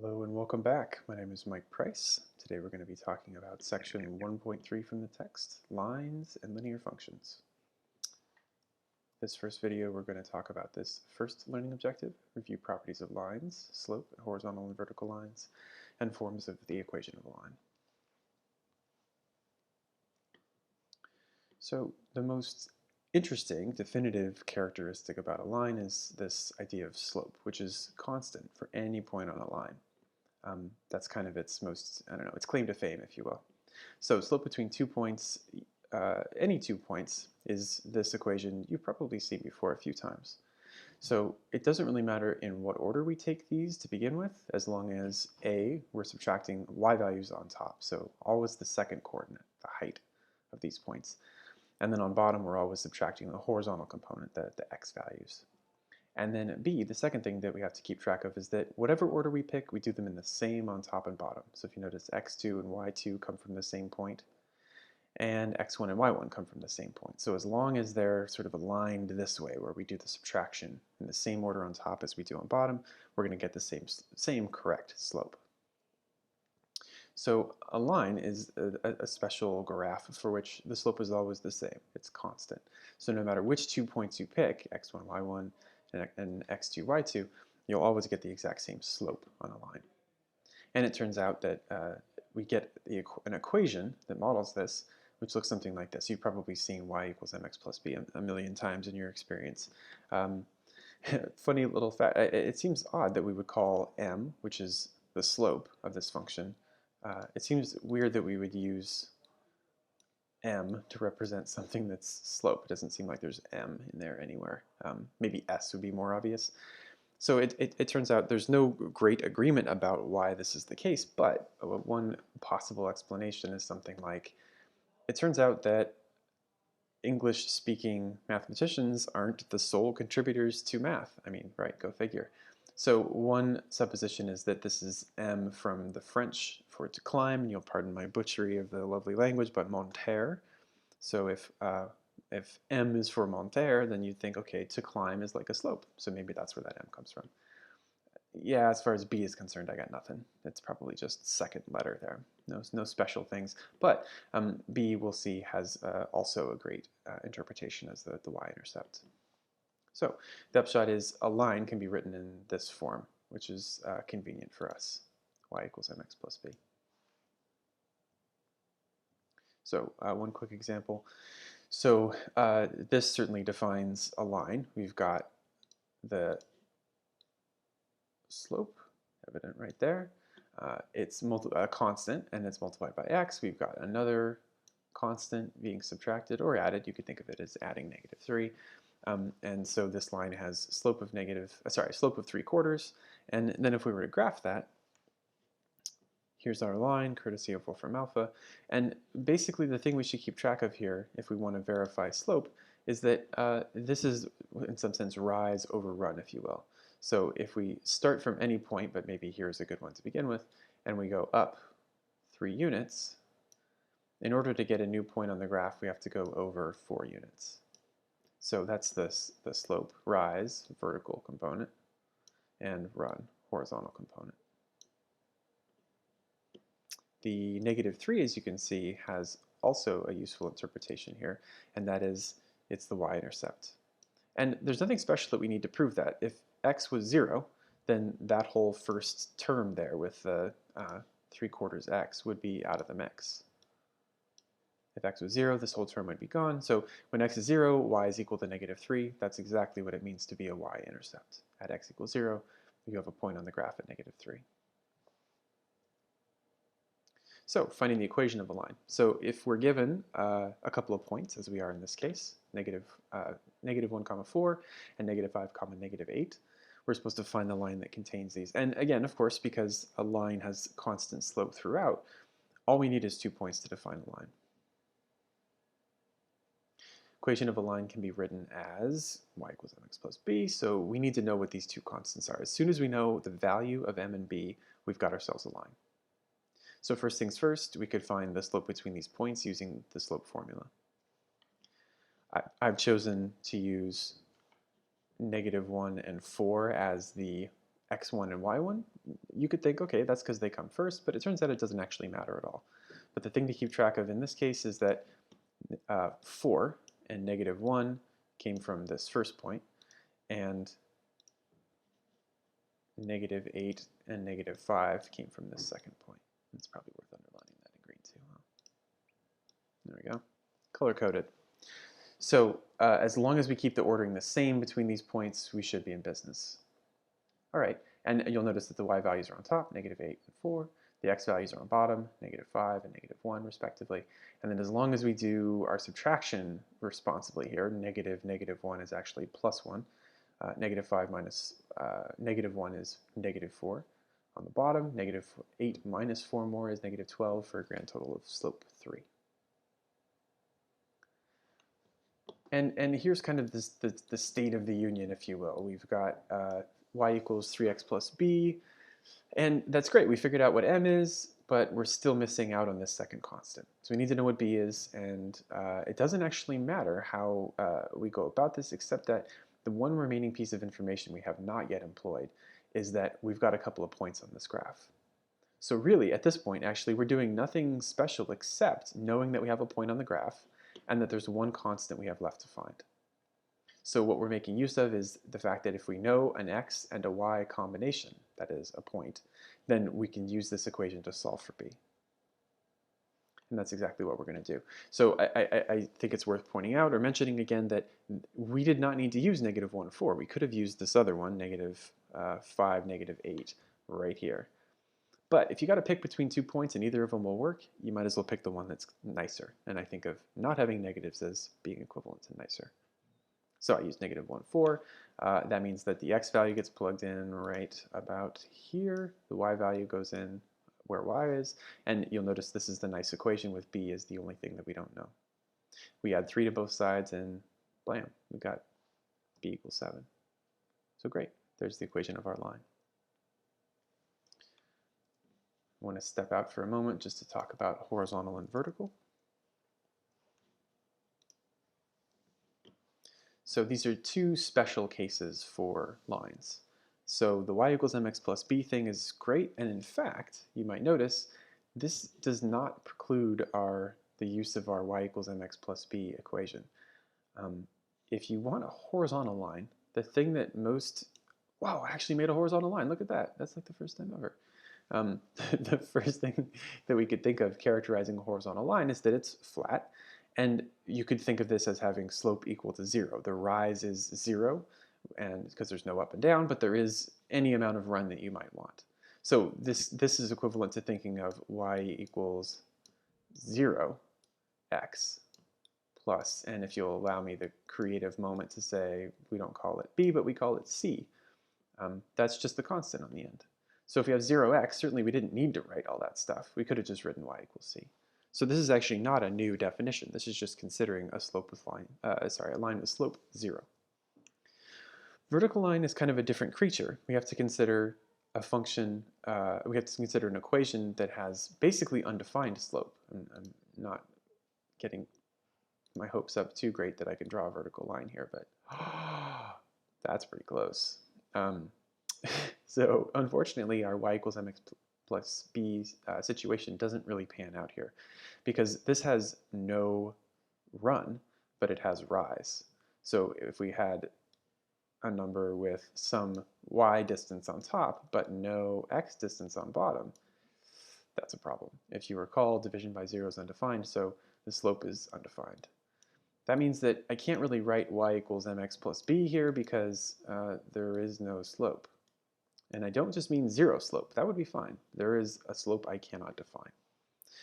Hello and welcome back. My name is Mike Price. Today we're going to be talking about section 1.3 from the text, lines and linear functions. This first video we're going to talk about this first learning objective, review properties of lines, slope, horizontal and vertical lines, and forms of the equation of a line. So the most interesting, definitive characteristic about a line is this idea of slope, which is constant for any point on a line. That's kind of its most, its claim to fame, if you will. So slope between 2 points, any 2 points, is this equation you've probably seen before a few times. So it doesn't really matter in what order we take these to begin with, as long as A, we're subtracting y values on top. So always the second coordinate, the height of these points. And then on bottom, we're always subtracting the horizontal component, the x values. And then B, the second thing that we have to keep track of is that whatever order we pick, we do them in the same on top and bottom. So if you notice, x2 and y2 come from the same point, and x1 and y1 come from the same point. So as long as they're sort of aligned this way, where we do the subtraction in the same order on top as we do on bottom, we're going to get the same correct slope. So a line is a special graph for which the slope is always the same. It's constant. So no matter which 2 points you pick, x1, y1, and x2, y2, you'll always get the exact same slope on a line. And it turns out that we get an equation that models this, which looks something like this. You've probably seen y equals mx plus b a million times in your experience. Funny little fact, it seems odd that we would call m, which is the slope of this function, it seems weird that we would use m to represent something that's slope. It doesn't seem like there's m in there anywhere. Maybe s would be more obvious. So it turns out there's no great agreement about why this is the case, but one possible explanation is something like, it turns out that English-speaking mathematicians aren't the sole contributors to math. I mean, right, go figure. So one supposition is that this is M from the French for to climb, and you'll pardon my butchery of the lovely language, but monter. So if M is for monter, then you'd think, okay, to climb is like a slope. So maybe that's where that M comes from. Yeah, as far as B is concerned, I got nothing. It's probably just second letter there. No special things. But B, we'll see, has also a great interpretation as the y-intercept. So the upshot is a line can be written in this form, which is convenient for us. Y equals mx plus b. So one quick example. So this certainly defines a line. We've got the slope, evident right there. It's a constant, and it's multiplied by x. We've got another constant being subtracted or added. You could think of it as adding -3. And so this line has slope of slope of 3/4. And then if we were to graph that, here's our line, courtesy of Wolfram Alpha. And basically the thing we should keep track of here, if we want to verify slope, is that this is, in some sense, rise over run, if you will. So if we start from any point, but maybe here's a good one to begin with, and we go up 3 units, in order to get a new point on the graph, we have to go over 4 units. So that's the slope, rise, vertical component, and run, horizontal component. The -3, as you can see, has also a useful interpretation here, and that is it's the y-intercept. And there's nothing special that we need to prove that. If x was 0, then that whole first term there with the 3/4 x would be out of the mix. If x was 0, this whole term would be gone. So when x is 0, y is equal to -3. That's exactly what it means to be a y-intercept. At x equals 0, you have a point on the graph at -3. So finding the equation of a line. So if we're given a couple of points, as we are in this case, -1 comma 4 and -5 comma -8, we're supposed to find the line that contains these. And again, of course, because a line has constant slope throughout, all we need is 2 points to define a line. Equation of a line can be written as y equals mx plus b, so we need to know what these two constants are. As soon as we know the value of m and b, we've got ourselves a line. So first things first, we could find the slope between these points using the slope formula. I've chosen to use -1 and 4 as the x1 and y1, you could think, okay, that's because they come first, but it turns out it doesn't actually matter at all. But the thing to keep track of in this case is that 4 and -1 came from this first point, and -8 and -5 came from this second point. It's probably worth underlining that in green too. Huh? There we go. Color-coded. So as long as we keep the ordering the same between these points, we should be in business. All right, and you'll notice that the y values are on top, -8 and 4. The x values are on bottom, -5 and -1 respectively. And then as long as we do our subtraction responsibly here, -1 is actually +1. -5 minus -1 is -4 on the bottom. -8 minus 4 more is -12 for a grand total of slope 3. And here's kind of the state of the union, if you will. We've got y equals 3x plus b, and that's great. We figured out what m is, but we're still missing out on this second constant. So we need to know what b is, and it doesn't actually matter how we go about this, except that the one remaining piece of information we have not yet employed is that we've got a couple of points on this graph. So really, at this point, actually, we're doing nothing special except knowing that we have a point on the graph and that there's one constant we have left to find. So what we're making use of is the fact that if we know an x and a y combination, that is a point, then we can use this equation to solve for b. And that's exactly what we're going to do. So I think it's worth pointing out or mentioning again that we did not need to use -1, 4. We could have used this other one, -5, -8, right here. But if you got to pick between 2 points and either of them will work, you might as well pick the one that's nicer. And I think of not having negatives as being equivalent to nicer. So I use -1, 4. That means that the x value gets plugged in right about here. The y value goes in where y is. And you'll notice this is the nice equation with b is the only thing that we don't know. We add 3 to both sides and blam, we got b equals 7. So great, there's the equation of our line. I want to step out for a moment just to talk about horizontal and vertical. So these are two special cases for lines. So the y equals mx plus b thing is great, and in fact, you might notice, this does not preclude the use of our y equals mx plus b equation. If you want a horizontal line, the thing that most, wow, I actually made a horizontal line, look at that, that's like the first time ever. The first thing that we could think of characterizing a horizontal line is that it's flat, and you could think of this as having slope equal to 0. The rise is 0, and because there's no up and down, but there is any amount of run that you might want. So this is equivalent to thinking of y equals 0 x plus, and if you'll allow me the creative moment to say we don't call it b, but we call it c. That's just the constant on the end. So if we have 0x, certainly we didn't need to write all that stuff. We could have just written y equals c. So this is actually not a new definition. This is just considering a slope with a line with slope 0. Vertical line is kind of a different creature. We have to consider a function, we have to consider an equation that has basically undefined slope. I'm not getting my hopes up too great that I can draw a vertical line here, but that's pretty close. So unfortunately, our y equals mx plus b situation doesn't really pan out here, because this has no run, but it has rise. So if we had a number with some y distance on top, but no x distance on bottom, that's a problem. If you recall, division by 0 is undefined, so the slope is undefined. That means that I can't really write y equals mx plus b here because there is no slope. And I don't just mean 0 slope. That would be fine. There is a slope I cannot define.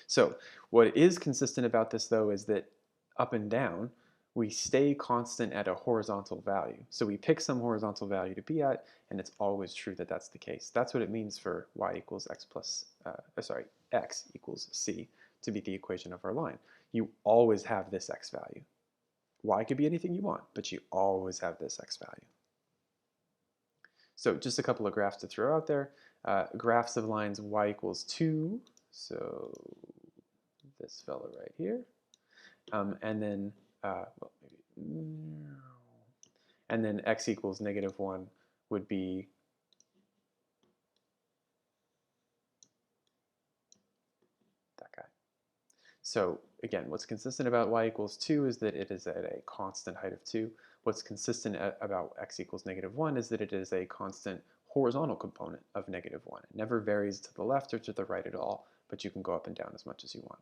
So what is consistent about this, though, is that up and down, we stay constant at a horizontal value. So we pick some horizontal value to be at, and it's always true that that's the case. That's what it means for y equals x plus, x equals c to be the equation of our line. You always have this x value. Y could be anything you want, but you always have this x value. So just a couple of graphs to throw out there. Graphs of lines y equals 2, so this fellow right here, and then and then x equals -1 would be So again, what's consistent about y equals 2 is that it is at a constant height of 2. What's consistent about x equals -1 is that it is a constant horizontal component of -1. It never varies to the left or to the right at all, but you can go up and down as much as you want.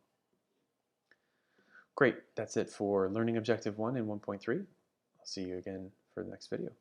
Great, that's it for Learning Objective 1 and 1.3. I'll see you again for the next video.